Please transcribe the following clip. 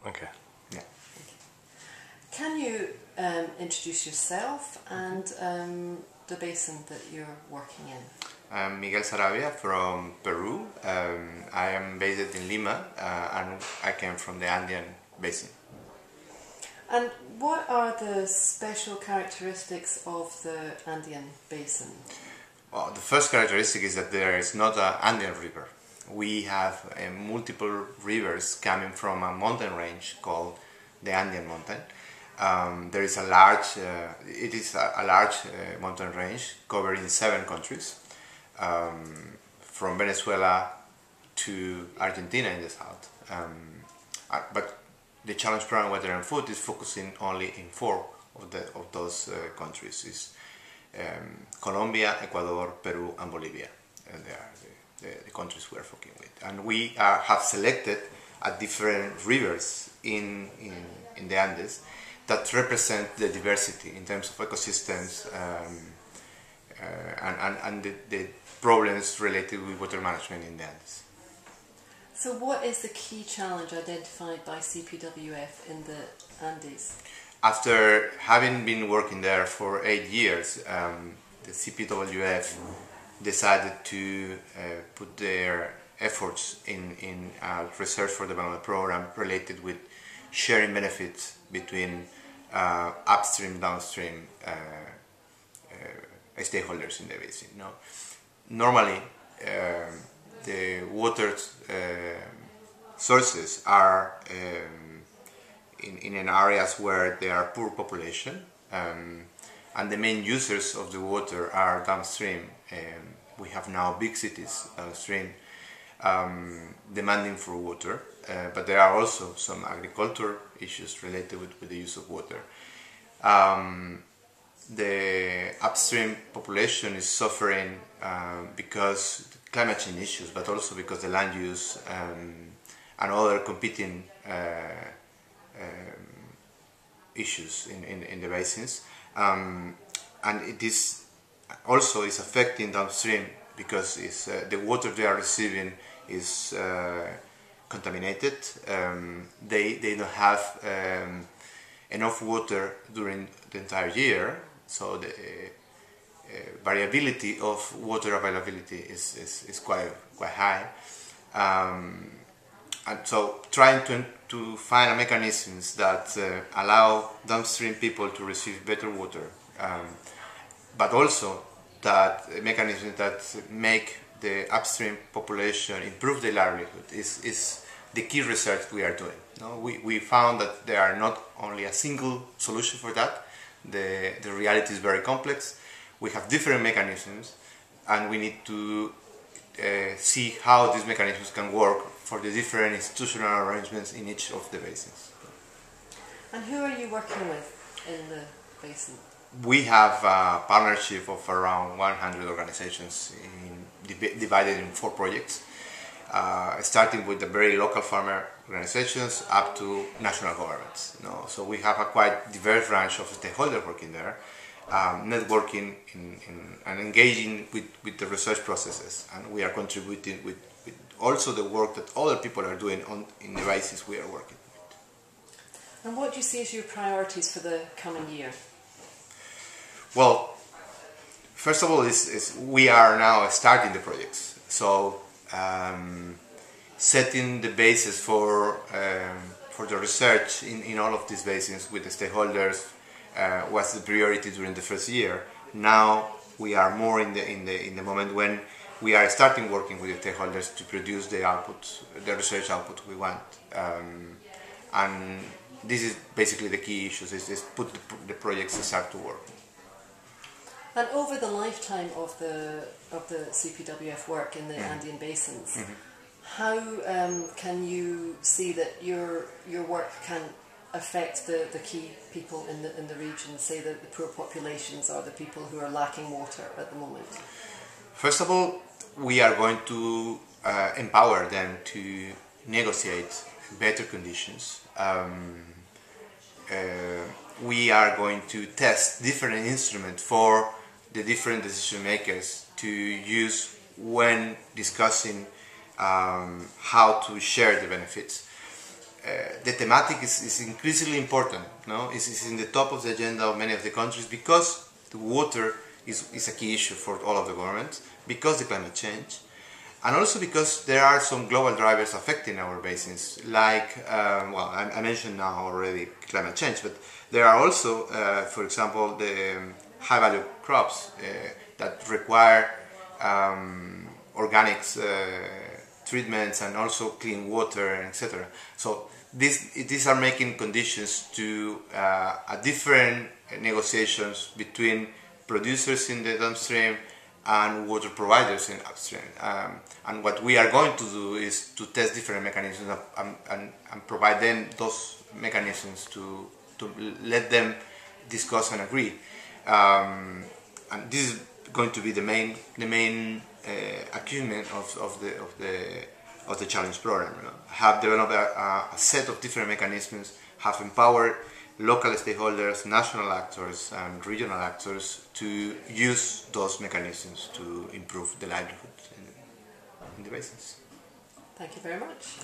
Okay. Yeah. Can you introduce yourself and the basin that you're working in? I'm Miguel Saravia from Peru. I am based in Lima and I came from the Andean Basin. And what are the special characteristics of the Andean Basin? Well, the first characteristic is that there is not an Andean river. We have multiple rivers coming from a mountain range called the Andean Mountain. There is a large, mountain range covering 7 countries, from Venezuela to Argentina in the south. But the challenge program Water and Food is focusing only in 4 of those countries. It's Colombia, Ecuador, Peru, and Bolivia. They are the countries we are working with. And we have selected different rivers in the Andes that represent the diversity in terms of ecosystems and the problems related with water management in the Andes. So what is the key challenge identified by CPWF in the Andes? After having been working there for 8 years, the CPWF decided to put their efforts in a research for development program related with sharing benefits between upstream, downstream stakeholders in the basin. No? Normally, the water sources are in areas where there are poor population, and the main users of the water are downstream. We have now big cities downstream demanding for water, but there are also some agricultural issues related with the use of water. The upstream population is suffering because of climate change issues, but also because the land use and other competing issues in the basins. And it is also is affecting downstream because the water they are receiving is contaminated. They don't have enough water during the entire year, so the variability of water availability is quite high. And so trying to find mechanisms that allow downstream people to receive better water, but also that mechanisms that make the upstream population improve their livelihood is the key research we are doing. No? We found that there are not only a single solution for that. The reality is very complex. We have different mechanisms, and we need to see how these mechanisms can work for the different institutional arrangements in each of the basins. And who are you working with in the basin? We have a partnership of around 100 organizations divided in 4 projects, starting with the very local farmer organizations up to national governments. You know? So we have a quite diverse range of stakeholders working there, networking and engaging with the research processes, and we are contributing with also the work that other people are doing in the bases we are working with. And what do you see as your priorities for the coming year? Well, first of all, we are now starting the projects, so setting the basis for the research in all of these basins with the stakeholders was the priority during the first year. Now we are more in the moment when we are starting working with the stakeholders to produce the research output we want, and this is basically the key issues: is put the projects to start to work. And over the lifetime of the CPWF work in the Andean basins, how can you see that your work can affect the key people in the region, say the poor populations or the people who are lacking water at the moment? First of all, we are going to empower them to negotiate better conditions. We are going to test different instruments for the different decision makers to use when discussing how to share the benefits. the thematic is increasingly important. No, it's in the top of the agenda of many of the countries because the water is a key issue for all of the governments, because the climate change, and also because there are some global drivers affecting our basins, like, well, I mentioned now already climate change, but there are also, for example, the high-value crops that require organics treatments and also clean water, etc. So these are making conditions to a different negotiations between producers in the downstream and water providers in upstream. And what we are going to do is to test different mechanisms and provide them those mechanisms to let them discuss and agree. And this is going to be the main achievement of the challenge program. You know? Have developed a set of different mechanisms, have empowered local stakeholders, national actors and regional actors to use those mechanisms to improve the livelihoods in the basins. Thank you very much.